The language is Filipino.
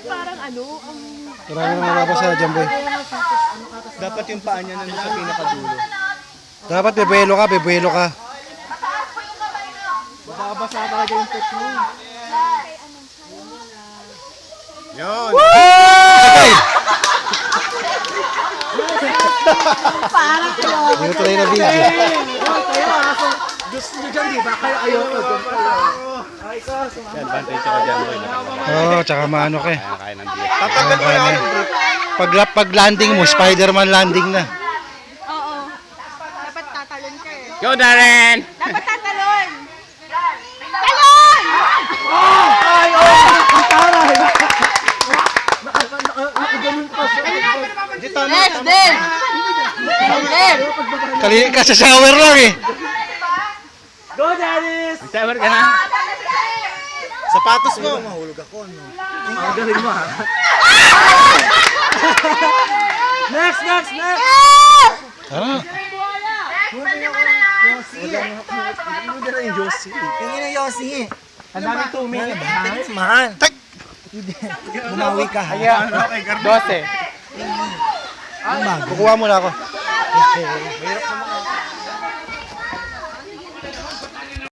parang ano, Marami nang mababasa dyan, boy. Dapat yung paa niya nandun sa pinakadulo. Dapat bebuelo ka, bebuelo ka. Babasa talaga yung pet mo. Yun. Agay! parang yun. Hindi ko tuloy na video. Gusto nyo dyan, di ba? Kaya ayoko dyan. Advantage ako dyan, boy. Oo, tsaka maano ka eh. Kaya ng beer. Tatagal ko lang. Pag landing mo, Spider-Man landing na. Oo. Dapat tatalon ka eh. Go, Darren! Dapat tatalon! Talon! Yes, din! Din! Kali ka sa shower lang eh. Go, Dennis! Shower ka na? Sapatos mo. Mahulog ako. Ang galing mo, ha? Next! Tara. Hindi na yung Yossi. Tingin na Yossi. Ang daming tumi. Mahal. Tak! Bumawi ka ha. Okay, Gardo. 12. Kukuha muna ako. Mahirap naman.